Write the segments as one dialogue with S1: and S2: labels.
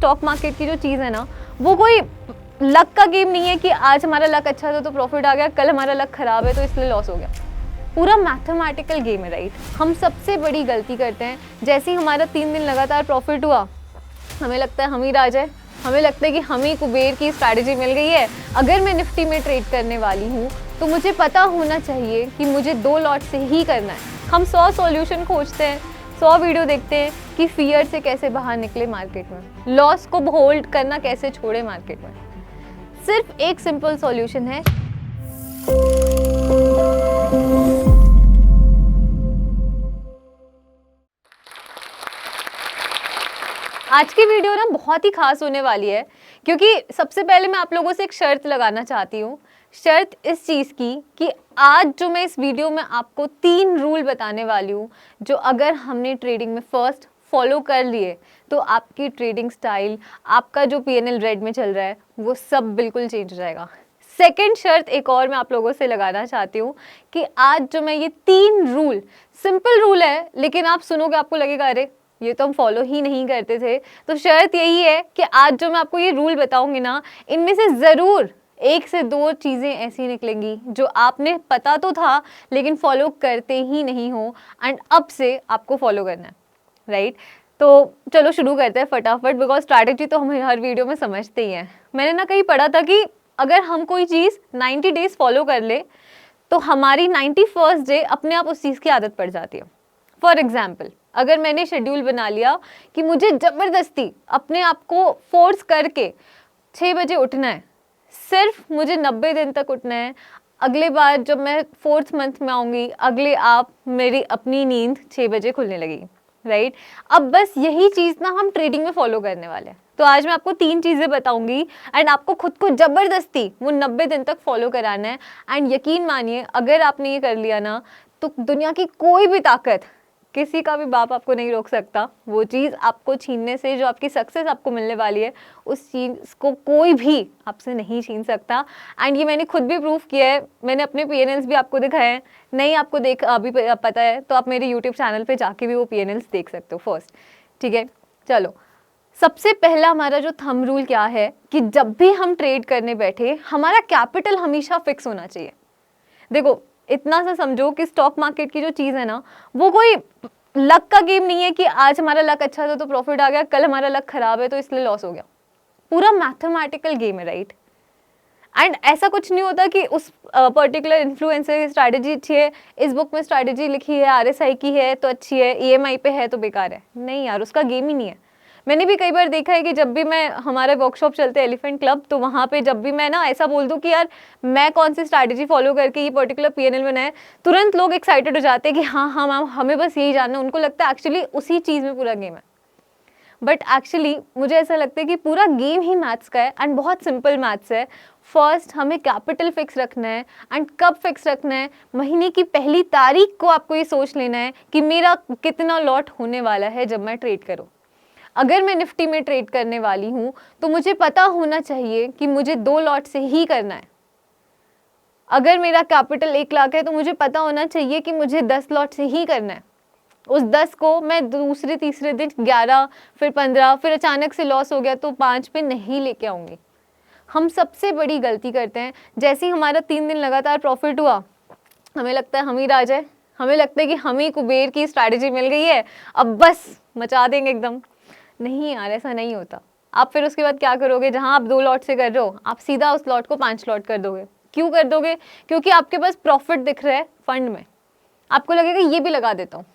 S1: Stock market की जो चीज़ है ना, वो कोई लक का गेम नहीं है कि आज हमारा लक अच्छा था तो प्रॉफिट आ गया, कल हमारा लक खराब है तो इसलिए लॉस हो गया। पूरा मैथमेटिकल गेम है, राइट। हम सबसे बड़ी गलती करते हैं, जैसे ही हमारा 3 दिन लगातार प्रॉफिट हुआ, हमें लगता है हम ही राजा है, हमें लगता है कि हम ही कुबेर की स्ट्रैटेजी मिल गई है। अगर मैं निफ्टी में ट्रेड करने वाली हूँ तो मुझे पता होना चाहिए कि मुझे 2 लॉट से ही करना है। हम 100 सॉल्यूशन खोजते हैं, 100 वीडियो देखते हैं कि फियर से कैसे बाहर निकले मार्केट में, लॉस को होल्ड करना कैसे छोड़े मार्केट में। सिर्फ एक सिंपल सॉल्यूशन है। आज की वीडियो ना बहुत ही खास होने वाली है, क्योंकि सबसे पहले मैं आप लोगों से एक शर्त लगाना चाहती हूँ। शर्त इस चीज़ की कि आज जो मैं इस वीडियो में आपको 3 रूल बताने वाली हूँ, जो अगर हमने ट्रेडिंग में फर्स्ट फॉलो कर लिए तो आपकी ट्रेडिंग स्टाइल, आपका जो पीएनएल रेड में चल रहा है, वो सब बिल्कुल चेंज हो जाएगा। सेकेंड शर्त एक और मैं आप लोगों से लगाना चाहती हूँ कि आज जो मैं ये 3 रूल, सिंपल रूल है लेकिन आप सुनोगे आपको लगेगा अरे ये तो हम फॉलो ही नहीं करते थे। तो शर्त यही है कि आज जो मैं आपको ये रूल बताऊंगी ना, इनमें से ज़रूर 1 से 2 चीज़ें ऐसी निकलेंगी जो आपने पता तो था लेकिन फॉलो करते ही नहीं हो, एंड अब से आपको फॉलो करना है, राइट। तो चलो शुरू करते हैं फटाफट, बिकॉज स्ट्रैटेजी तो हम हर वीडियो में समझते ही हैं। मैंने ना कहीं पढ़ा था कि अगर हम कोई चीज़ 90 डेज फॉलो कर ले तो हमारी 91st डे अपने आप उस चीज़ की आदत पड़ जाती है। फॉर एग्जाम्पल, अगर मैंने शेड्यूल बना लिया कि मुझे ज़बरदस्ती अपने आप को फोर्स करके 6 बजे उठना है, सिर्फ मुझे 90 दिन तक उठना है, अगले बार जब मैं 4th मंथ में आऊँगी, अगले आप मेरी अपनी नींद 6 बजे खुलने लगेगी, राइट। अब बस यही चीज़ ना हम ट्रेडिंग में फॉलो करने वाले हैं। तो आज मैं आपको 3 चीज़ें बताऊंगी एंड आपको खुद को ज़बरदस्ती वो 90 दिन तक फॉलो कराना है। एंड यकीन मानिए, अगर आपने ये कर लिया ना, तो दुनिया की कोई भी ताकत, किसी का भी बाप आपको नहीं रोक सकता। वो चीज़ आपको छीनने से, जो आपकी सक्सेस आपको मिलने वाली है, उस चीज़ को कोई भी आपसे नहीं छीन सकता। एंड ये मैंने खुद भी प्रूफ किया है, मैंने अपने पीएनएल्स भी आपको दिखाए हैं। नहीं आपको अभी पता है तो आप मेरे यूट्यूब चैनल पे जाके भी वो पीएनएल्स देख सकते हो फर्स्ट, ठीक है। चलो, सबसे पहला हमारा जो थंब रूल क्या है कि जब भी हम ट्रेड करने बैठे, हमारा कैपिटल हमेशा फिक्स होना चाहिए। देखो, इतना सा समझो कि स्टॉक मार्केट की जो चीज़ है ना, वो कोई लक का गेम नहीं है कि आज हमारा लक अच्छा था तो प्रॉफिट आ गया, कल हमारा लक खराब है तो इसलिए लॉस हो गया। पूरा मैथमेटिकल गेम है, राइट। एंड ऐसा कुछ नहीं होता कि उस पर्टिकुलर इन्फ्लुएंसर की स्ट्रैटेजी अच्छी है, इस बुक में स्ट्रैटेजी लिखी है, आरएसआई की है तो अच्छी है, ईएमआई पे है तो बेकार है। नहीं यार, उसका गेम ही नहीं है। मैंने भी कई बार देखा है कि जब भी मैं, हमारे वर्कशॉप चलते हैं एलिफेंट क्लब, तो वहाँ पे जब भी मैं ना ऐसा बोल दूँ कि यार मैं कौन सी स्ट्रैटेजी फॉलो करके ये पर्टिकुलर पीएनएल बनाया है, तुरंत लोग एक्साइटेड हो जाते हैं कि हाँ हाँ मैम, हमें बस यही जानना है। उनको लगता है एक्चुअली उसी चीज़ में पूरा गेम है, बट एक्चुअली मुझे ऐसा लगता है कि पूरा गेम ही मैथ्स का है एंड बहुत सिंपल मैथ्स है। फर्स्ट हमें कैपिटल फिक्स रखना है, एंड कब फिक्स रखना है, महीने की पहली तारीख को आपको ये सोच लेना है कि मेरा कितना लॉट होने वाला है जब मैं ट्रेड करूँ। अगर मैं निफ्टी में ट्रेड करने वाली हूँ तो मुझे पता होना चाहिए कि मुझे 2 लॉट से ही करना है। अगर मेरा कैपिटल 1 लाख है तो मुझे पता होना चाहिए कि मुझे 10 लॉट से ही करना है। उस 10 को मैं दूसरे तीसरे दिन 11, फिर 15, फिर अचानक से लॉस हो गया तो 5 पे नहीं लेके आऊँगी। हम सबसे बड़ी गलती करते हैं, जैसे ही हमारा 3 दिन लगातार प्रॉफिट हुआ, हमें लगता है हम ही राजा है, हमें लगता है कि हम ही कुबेर की स्ट्रैटेजी मिल गई है, अब बस मचा देंगे एकदम। नहीं यार, ऐसा नहीं होता। आप फिर उसके बाद क्या करोगे, जहां आप 2 लॉट से कर रहे हो, आप सीधा उस लॉट को 5 लॉट कर दोगे। क्यों कर दोगे? क्योंकि आपके पास प्रॉफिट दिख रहा है फंड में, आपको लगेगा ये भी लगा देता हूँ।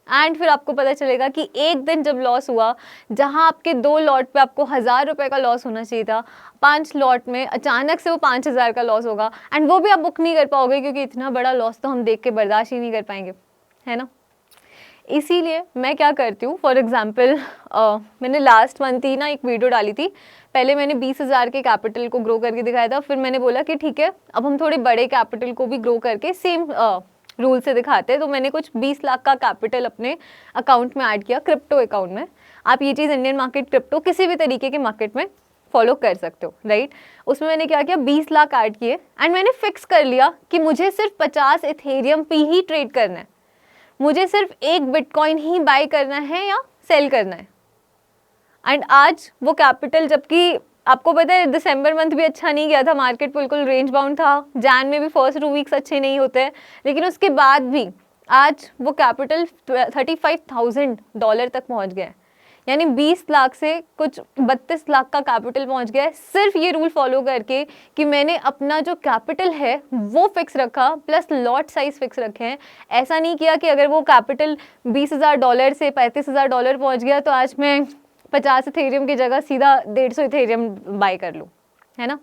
S1: एंड फिर आपको पता चलेगा कि एक दिन जब लॉस हुआ, जहां आपके 2 लॉट पे आपको 1000 रुपये का लॉस होना चाहिए था, 5 लॉट में अचानक से वो 5000 का लॉस होगा, एंड वो भी आप बुक नहीं कर पाओगे, क्योंकि इतना बड़ा लॉस तो हम देख के बर्दाश्त ही नहीं कर पाएंगे, है ना। इसीलिए मैं क्या करती हूँ, फॉर एग्जाम्पल मैंने लास्ट मंथ ही ना एक वीडियो डाली थी। पहले मैंने 20,000 के कैपिटल को ग्रो करके दिखाया था, फिर मैंने बोला कि ठीक है अब हम थोड़े बड़े कैपिटल को भी ग्रो करके सेम रूल से दिखाते हैं। तो मैंने कुछ 20 लाख का कैपिटल अपने अकाउंट में ऐड किया, क्रिप्टो अकाउंट में। आप ये चीज़ इंडियन मार्केट, क्रिप्टो, किसी भी तरीके के मार्केट में फॉलो कर सकते हो, राइट। उसमें मैंने क्या किया, 20 लाख ऐड किए, एंड मैंने फिक्स कर लिया कि मुझे सिर्फ 50 इथेरियम पे ही ट्रेड करना है, मुझे सिर्फ 1 बिटकॉइन ही बाय करना है या सेल करना है। एंड आज वो कैपिटल, जबकि आपको पता है दिसंबर मंथ भी अच्छा नहीं गया था, मार्केट बिल्कुल रेंज बाउंड था, जैन में भी फर्स्ट 2 वीक्स अच्छे नहीं होते हैं, लेकिन उसके बाद भी आज वो कैपिटल $35,000 तक पहुंच गया है। यानी 20 लाख से कुछ 32 लाख का कैपिटल पहुंच गया है, सिर्फ ये रूल फॉलो करके कि मैंने अपना जो कैपिटल है वो फिक्स रखा प्लस लॉट साइज फिक्स रखे हैं। ऐसा नहीं किया कि अगर वो कैपिटल $20,000 से $35,000 पहुंच गया तो आज मैं 50 इथेरियम की जगह सीधा 150 इथेरियम बाय कर लूँ, है ना।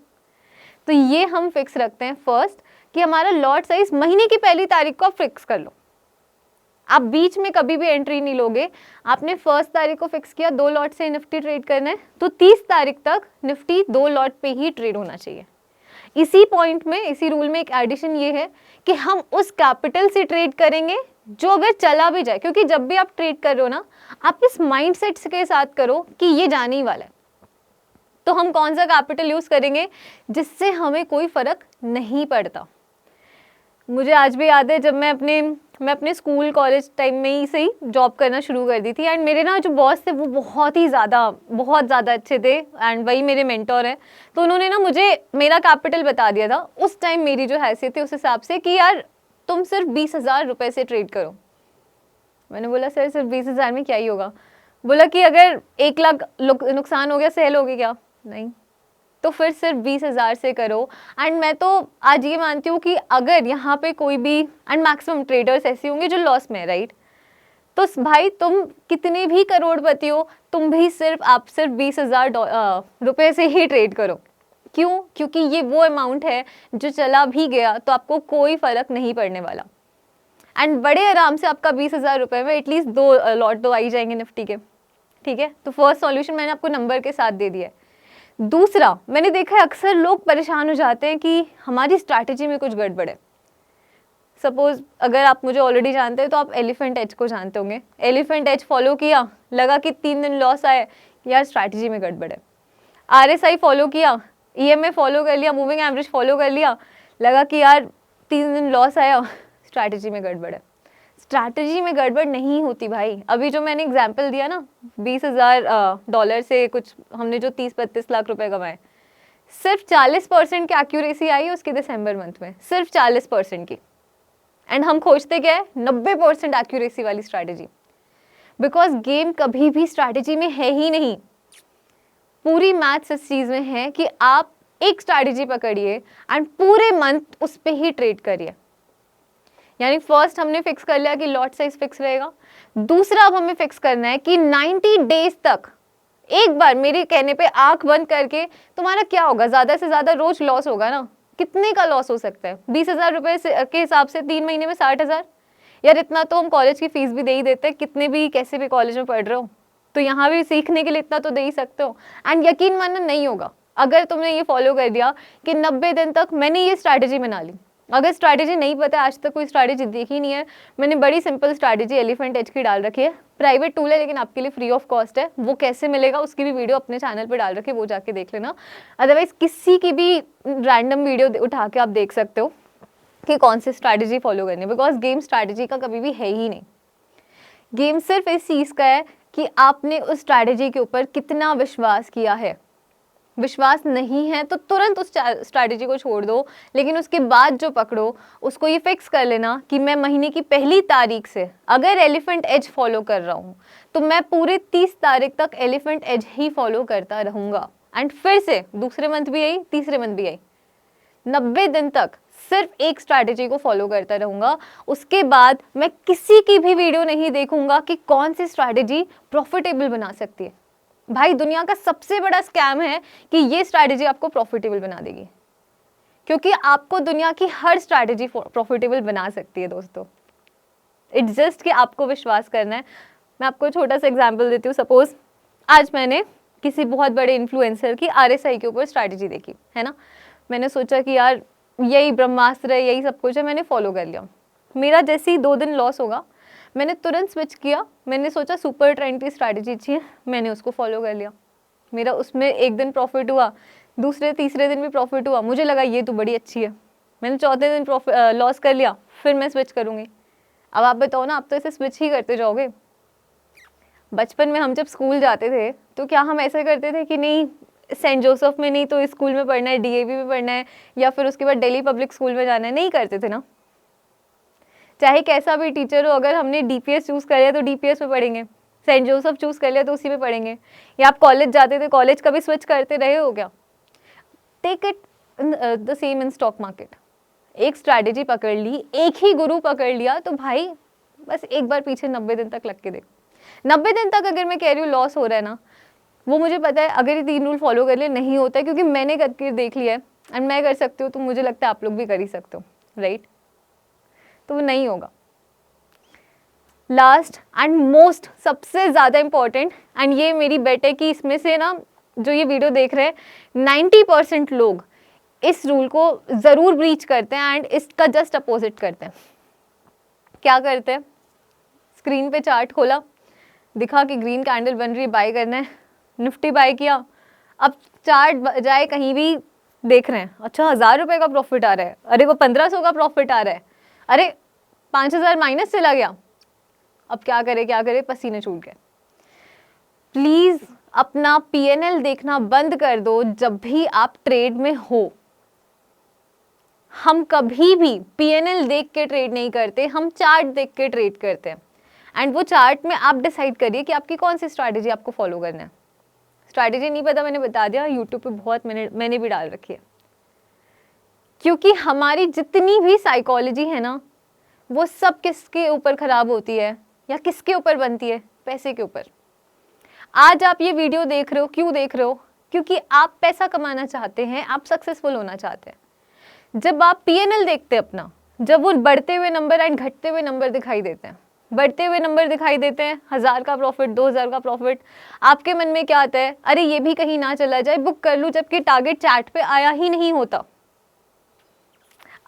S1: तो ये हम फिक्स रखते हैं फर्स्ट कि हमारा लॉट साइज महीने की पहली तारीख को आप फिक्स कर लो। आप बीच में कभी भी एंट्री नहीं लोगे। आपने 1 तारीख को फिक्स किया 2 लॉट से निफ्टी ट्रेड करना है, तो 30 तारीख तक निफ्टी 2 लॉट पे ही ट्रेड होना चाहिए। इसी पॉइंट में, इसी रूल में एक एडिशन ये है कि हम उस कैपिटल से ट्रेड करेंगे जो अगर चला भी जाए, क्योंकि जब भी आप ट्रेड कर रहे हो ना, आप इस माइंडसेट के साथ करो कि ये जाने ही वाला है। तो हम कौन सा कैपिटल यूज करेंगे जिससे हमें कोई फर्क नहीं पड़ता। मुझे आज भी याद है जब मैं अपने स्कूल कॉलेज टाइम में ही से ही जॉब करना शुरू कर दी थी, एंड मेरे ना जो बॉस थे वो बहुत ज़्यादा अच्छे थे, एंड वही मेरे मेंटोर हैं। तो उन्होंने ना मुझे मेरा कैपिटल बता दिया था उस टाइम, मेरी जो हैसियत थी उस हिसाब से, कि यार तुम सिर्फ 20,000 रुपये से ट्रेड करो। मैंने बोला सर सिर्फ 20,000 में क्या ही होगा। बोला कि अगर 1 लाख नुकसान हो गया सेल होगी क्या? नहीं, तो फिर सिर्फ 20,000 से करो। एंड मैं तो आज ये मानती हूँ कि अगर यहाँ पे कोई भी, एंड मैक्सिमम ट्रेडर्स ऐसे होंगे जो लॉस में है, राइट, तो भाई तुम कितने भी करोड़पति हो, तुम भी आप सिर्फ 20,000 रुपये से ही ट्रेड करो। क्यों? क्योंकि ये वो अमाउंट है जो चला भी गया तो आपको कोई फर्क नहीं पड़ने वाला, एंड बड़े आराम से आपका 20,000 रुपये में एटलीस्ट 2 लॉट तो आ ही जाएंगे निफ्टी के। ठीक है, तो फर्स्ट सॉल्यूशन मैंने आपको नंबर के साथ दे दिया है। दूसरा, मैंने देखा है अक्सर लोग परेशान हो जाते हैं कि हमारी स्ट्रैटेजी में कुछ गड़बड़ है। सपोज अगर आप मुझे ऑलरेडी जानते हैं तो आप एलिफेंट एज को जानते होंगे। एलिफेंट एज फॉलो किया, लगा कि 3 दिन लॉस आए, यार स्ट्रैटेजी में गड़बड़ है। RSI फॉलो किया, EMA फॉलो कर लिया, मूविंग एवरेज फॉलो कर लिया, लगा कि यार 3 दिन लॉस आया, स्ट्रैटेजी में गड़बड़ है। स्ट्रैटेजी में गड़बड़ नहीं होती भाई। अभी जो मैंने एग्जांपल दिया ना, $20,000 से कुछ हमने जो 30-32 लाख रुपए कमाए, सिर्फ 40% की एक्यूरेसी आई उसके दिसंबर मंथ में, सिर्फ 40% की। एंड हम खोजते क्या है? 90% एक्यूरेसी वाली स्ट्रैटेजी। बिकॉज गेम कभी भी स्ट्रैटेजी में है ही नहीं। पूरी मैथ्स इस चीज में है कि आप एक स्ट्रैटेजी पकड़िए एंड पूरे मंथ उस पर ही ट्रेड करिए। यानी फर्स्ट हमने फिक्स कर लिया कि लॉट साइज फिक्स रहेगा। दूसरा अब हमें फिक्स करना है कि 90 डेज तक एक बार मेरे कहने पे आंख बंद करके, तुम्हारा क्या होगा, ज्यादा से ज्यादा रोज लॉस होगा ना, कितने का लॉस हो सकता है? 20,000 रुपए के हिसाब से 3 महीने में 60,000। यार इतना तो हम कॉलेज की फीस भी दे ही देते हैं, कितने भी कैसे भी कॉलेज में पढ़ रहे हो, तो यहाँ भी सीखने के लिए इतना तो दे ही सकते हो। एंड यकीन मानना नहीं होगा अगर तुमने ये फॉलो कर दिया कि 90 दिन तक मैंने ये स्ट्रैटेजी बना ली। अगर स्ट्रैटेजी नहीं पता है, आज तक कोई स्ट्रैटेजी देखी नहीं है, मैंने बड़ी सिंपल स्ट्रैटेजी एलिफेंट एज की डाल रखी है। प्राइवेट टूल है लेकिन आपके लिए फ्री ऑफ कॉस्ट है। वो कैसे मिलेगा उसकी भी वीडियो अपने चैनल पर डाल रखी है, वो जाके देख लेना। अदरवाइज किसी की भी रैंडम वीडियो उठा के आप देख सकते हो कि कौन सी स्ट्रैटेजी फॉलो करनी है। बिकॉज गेम स्ट्रैटेजी का कभी भी है ही नहीं। गेम सिर्फ इस चीज़ का है कि आपने उस स्ट्रैटेजी के ऊपर कितना विश्वास किया है। विश्वास नहीं है तो तुरंत उस स्ट्रैटेजी को छोड़ दो, लेकिन उसके बाद जो पकड़ो उसको ये फिक्स कर लेना कि मैं महीने की पहली तारीख से अगर एलिफेंट एज फॉलो कर रहा हूँ तो मैं पूरे 30 तारीख तक एलिफेंट एज ही फॉलो करता रहूँगा। एंड फिर से दूसरे मंथ भी आई, तीसरे मंथ भी आई, 90 दिन तक सिर्फ एक स्ट्रैटेजी को फॉलो करता रहूँगा। उसके बाद मैं किसी की भी वीडियो नहीं देखूंगा कि कौन सी स्ट्रैटेजी प्रॉफिटेबल बना सकती है। भाई दुनिया का सबसे बड़ा स्कैम है कि ये स्ट्रैटेजी आपको प्रॉफिटेबल बना देगी, क्योंकि आपको दुनिया की हर स्ट्रैटेजी प्रॉफिटेबल बना सकती है दोस्तों। इट्स जस्ट कि आपको विश्वास करना है। मैं आपको छोटा सा एग्जांपल देती हूँ। सपोज आज मैंने किसी बहुत बड़े इन्फ्लुएंसर की RSI के ऊपर स्ट्रैटेजी देखी है ना, मैंने सोचा कि यार यही ब्रह्मास्त्र है, यही सब कुछ है, मैंने फॉलो कर लिया। मेरा जैसे ही 2 दिन लॉस होगा मैंने तुरंत स्विच किया। मैंने सोचा सुपर ट्रेंड की स्ट्रैटेजी अच्छी है, मैंने उसको फॉलो कर लिया। मेरा उसमें 1 दिन प्रॉफिट हुआ, दूसरे तीसरे दिन भी प्रॉफिट हुआ, मुझे लगा ये तो बड़ी अच्छी है। मैंने चौथे दिन लॉस कर लिया, फिर मैं स्विच करूँगी। अब आप बताओ ना, आप तो इसे स्विच ही करते जाओगे। बचपन में हम जब स्कूल जाते थे तो क्या हम ऐसा करते थे कि नहीं सेंट जोसेफ में नहीं तो इस स्कूल में पढ़ना है, डीएवी में पढ़ना है, या फिर उसके बाद दिल्ली पब्लिक स्कूल में जाना है? नहीं करते थे ना। चाहे कैसा भी टीचर हो, अगर हमने डीपीएस चूज़ कर लिया तो डीपीएस में पढ़ेंगे, सेंट जोसेफ चूज़ कर लिया तो उसी में पढ़ेंगे। या आप कॉलेज जाते थे, कॉलेज कभी स्विच करते रहे हो क्या? Take it the same in stock market. एक स्ट्रैटेजी पकड़ ली, एक ही गुरु पकड़ लिया तो भाई बस एक बार पीछे 90 दिन तक लग के देखो। 90 दिन तक अगर मैं कह रही हूँ लॉस हो रहा है ना, वो मुझे पता है अगर ये 3 रूल फॉलो कर ले नहीं होता है, क्योंकि मैंने करके देख लिया है एंड मैं कर सकती हूँ, तो मुझे लगता है आप लोग भी कर ही सकते हो, राइट? तो वो नहीं होगा। लास्ट एंड मोस्ट, सबसे ज़्यादा इम्पॉर्टेंट, एंड ये मेरी बेट है कि इसमें से ना जो ये वीडियो देख रहे हैं 90% लोग इस रूल को ज़रूर ब्रीच करते हैं एंड इसका जस्ट अपोजिट करते हैं। क्या करते हैं? स्क्रीन पे चार्ट खोला, दिखा कि ग्रीन कैंडल बन रही है, बाय करना है, निफ्टी बाय किया। अब चार्ट जाए कहीं भी देख रहे हैं, अच्छा 1000 रुपये का प्रॉफिट आ रहा है, अरे वो 1500 का प्रॉफिट आ रहा है, अरे 5000 माइनस चला गया। अब क्या करे, पसीने छूट गए। प्लीज़ अपना पीएनएल देखना बंद कर दो जब भी आप ट्रेड में हो। हम कभी भी पीएनएल देख के ट्रेड नहीं करते, हम चार्ट देख के ट्रेड करते हैं। एंड वो चार्ट में आप डिसाइड करिए कि आपकी कौन सी स्ट्रैटेजी आपको फॉलो करना है। स्ट्रैटेजी नहीं पता, मैंने बता दिया, यूट्यूब पे बहुत मैंने भी डाल रखी है। क्योंकि हमारी जितनी भी साइकोलॉजी है ना, वो सब किसके ऊपर ख़राब होती है या किसके ऊपर बनती है? पैसे के ऊपर। आज आप ये वीडियो देख रहे हो, क्यों देख रहे हो? क्योंकि आप पैसा कमाना चाहते हैं, आप सक्सेसफुल होना चाहते हैं। जब आप पीएनएल देखते हैं अपना, जब वो बढ़ते हुए नंबर एंड घटते हुए नंबर दिखाई देते हैं, बढ़ते हुए नंबर दिखाई देते हैं, 1000 का प्रॉफिट, 2000 का प्रॉफिट, आपके मन में क्या आता है? अरे ये भी कहीं ना चला जाए, बुक कर लूँ, जबकि टारगेट चार्ट पे आया ही नहीं होता।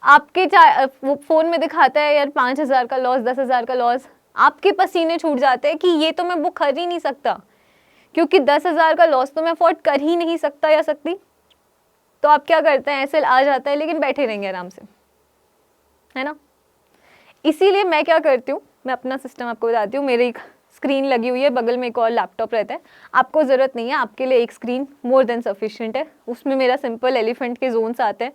S1: आपके फोन में दिखाता है यार 5000 का लॉस, 10,000 का लॉस, आपके पसीने छूट जाते हैं कि ये तो मैं बुक कर ही नहीं सकता, क्योंकि 10,000 का लॉस तो मैं अफोर्ड कर ही नहीं सकता या सकती। तो आप क्या करते हैं? ऐसे आ जाता है, लेकिन बैठे रहेंगे आराम से, है ना? इसीलिए मैं क्या करती हूँ, मैं अपना सिस्टम आपको बताती हूँ। मेरी एक स्क्रीन लगी हुई है, बगल में एक और लैपटॉप रहता है। आपको ज़रूरत नहीं है, आपके लिए एक स्क्रीन मोर देन सफिशिएंट है। उसमें मेरा सिंपल एलिफेंट के जोन्स आते हैं,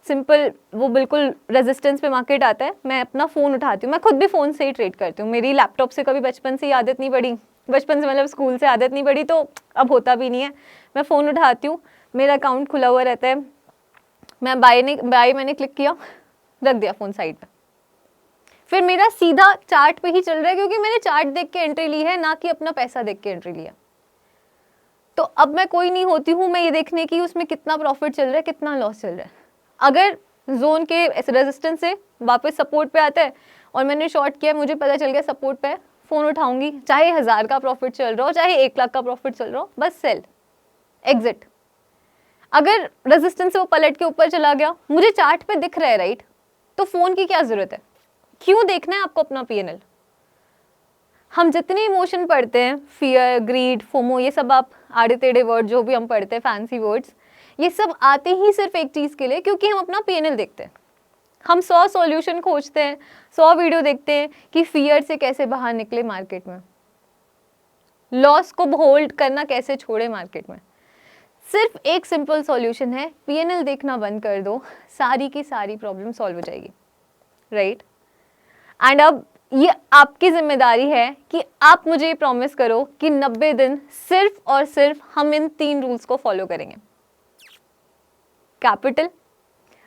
S1: सिंपल वो बिल्कुल रेजिस्टेंस पे मार्केट आता है। मैं अपना फ़ोन उठाती हूँ, मैं खुद भी फ़ोन से ही ट्रेड करती हूँ। मेरी लैपटॉप से कभी बचपन से ही आदत नहीं पड़ी, बचपन से मतलब स्कूल से आदत नहीं पड़ी, तो अब होता भी नहीं है। मैं फ़ोन उठाती हूँ, मेरा अकाउंट खुला हुआ रहता है, मैं बाय मैंने क्लिक किया, रख दिया फ़ोन साइड पर, फिर मेरा सीधा चार्ट पे ही चल रहा है, क्योंकि मैंने चार्ट देख के एंट्री ली है, ना कि अपना पैसा देख के एंट्री लिया। तो अब मैं कोई नहीं होती हूँ मैं ये देखने की उसमें कितना प्रॉफिट चल रहा है, कितना लॉस चल रहा है। अगर जोन के रेजिस्टेंस से वापस सपोर्ट पे आता है और मैंने शॉर्ट किया, मुझे पता चल गया सपोर्ट पे, फ़ोन उठाऊंगी, चाहे 1000 का प्रॉफिट चल रहा हो, चाहे 1 लाख का प्रॉफिट चल रहा हो, बस सेल, एग्जिट। अगर रेजिस्टेंस से वो पलट के ऊपर चला गया, मुझे चार्ट पे दिख रहा है, राइट, तो फ़ोन की क्या ज़रूरत है? क्यों देखना है आपको अपना पीएनएल? हम जितने इमोशन पढ़ते हैं, फियर, ग्रीड, फोमो, ये सब आप आड़े टेढ़े वर्ड जो भी हम पढ़ते हैं, फैंसी वर्ड्स, ये सब आते ही सिर्फ एक चीज़ के लिए, क्योंकि हम अपना पीएनएल देखते हैं। हम 100 सॉल्यूशन खोजते हैं, 100 वीडियो देखते हैं कि फियर से कैसे बाहर निकले मार्केट में, लॉस को होल्ड करना कैसे छोड़े मार्केट में। सिर्फ एक सिंपल सॉल्यूशन है, पीएनएल देखना बंद कर दो, सारी की सारी प्रॉब्लम सॉल्व हो जाएगी, राइट? एंड अब ये आपकी जिम्मेदारी है कि आप मुझे ये प्रॉमिस करो कि 90 दिन सिर्फ और सिर्फ हम इन 3 रूल्स को फॉलो करेंगे। कैपिटल,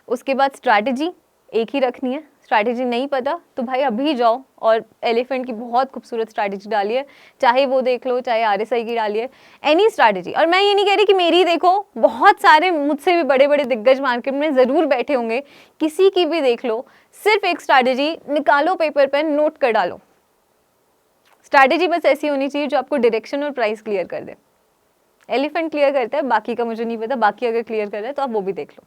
S1: उसके बाद स्ट्रैटेजी एक ही रखनी है। स्ट्रैटेजी नहीं पता तो भाई अभी जाओ और एलिफेंट की बहुत खूबसूरत स्ट्रैटेजी डालिए, चाहे वो देख लो, चाहे आरएसआई की डालिए, एनी स्ट्रैटेजी। और मैं ये नहीं कह रही कि मेरी देखो, बहुत सारे मुझसे भी बड़े बड़े दिग्गज मार्केट में ज़रूर बैठे होंगे, किसी की भी देख लो, सिर्फ एक स्ट्रैटेजी निकालो, पेपर पेन नोट कर डालो। स्ट्रैटेजी बस ऐसी होनी चाहिए जो आपको डायरेक्शन और प्राइस क्लियर कर दे। एलिफेंट क्लियर करता है, बाकी का मुझे नहीं पता, बाकी अगर क्लियर कर रहा है तो आप वो भी देख लो,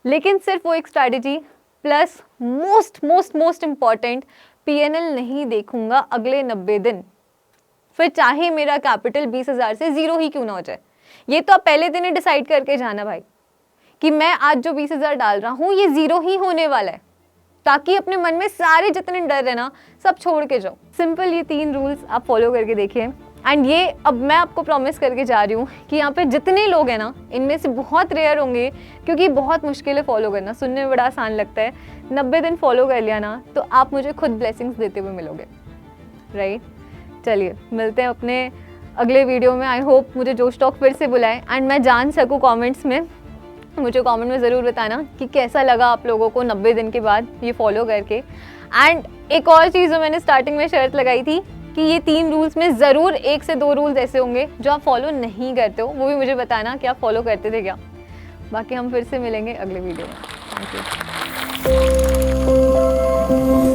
S1: लेकिन सिर्फ वो एक strategy plus most important, PNL नहीं देखूंगा अगले 90 दिन, फिर चाहे मेरा कैपिटल 20,000 से ज़ीरो ही क्यों ना हो जाए। ये तो आप पहले दिन ही डिसाइड करके जाना भाई कि मैं आज जो 20,000 डाल रहा हूँ ये ज़ीरो ही होने वाला है, ताकि अपने मन में सारे जितने डर है ना सब छोड़ के जाओ। सिंपल ये 3 रूल्स आप फॉलो करके देखिए। एंड ये अब मैं आपको प्रॉमिस करके जा रही हूँ कि यहाँ पे जितने लोग हैं ना, इनमें से बहुत रेयर होंगे, क्योंकि बहुत मुश्किल है फॉलो करना, सुनने में बड़ा आसान लगता है। 90 दिन फॉलो कर लिया ना तो आप मुझे खुद ब्लेसिंग्स देते हुए मिलोगे, राइट? चलिए मिलते हैं अपने अगले वीडियो में। आई होप मुझे जोश टॉक फिर से बुलाए एंड मैं जान सकूँ कमेंट्स में, मुझे कमेंट में ज़रूर बताना कि कैसा लगा आप लोगों को 90 दिन के बाद ये फॉलो करके। एंड एक और चीज़ जो मैंने स्टार्टिंग में शर्त लगाई थी कि ये 3 रूल्स में ज़रूर 1 से 2 रूल्स ऐसे होंगे जो आप फॉलो नहीं करते हो, वो भी मुझे बताना कि आप फॉलो करते थे क्या। बाकी हम फिर से मिलेंगे अगले वीडियो में। Thank you.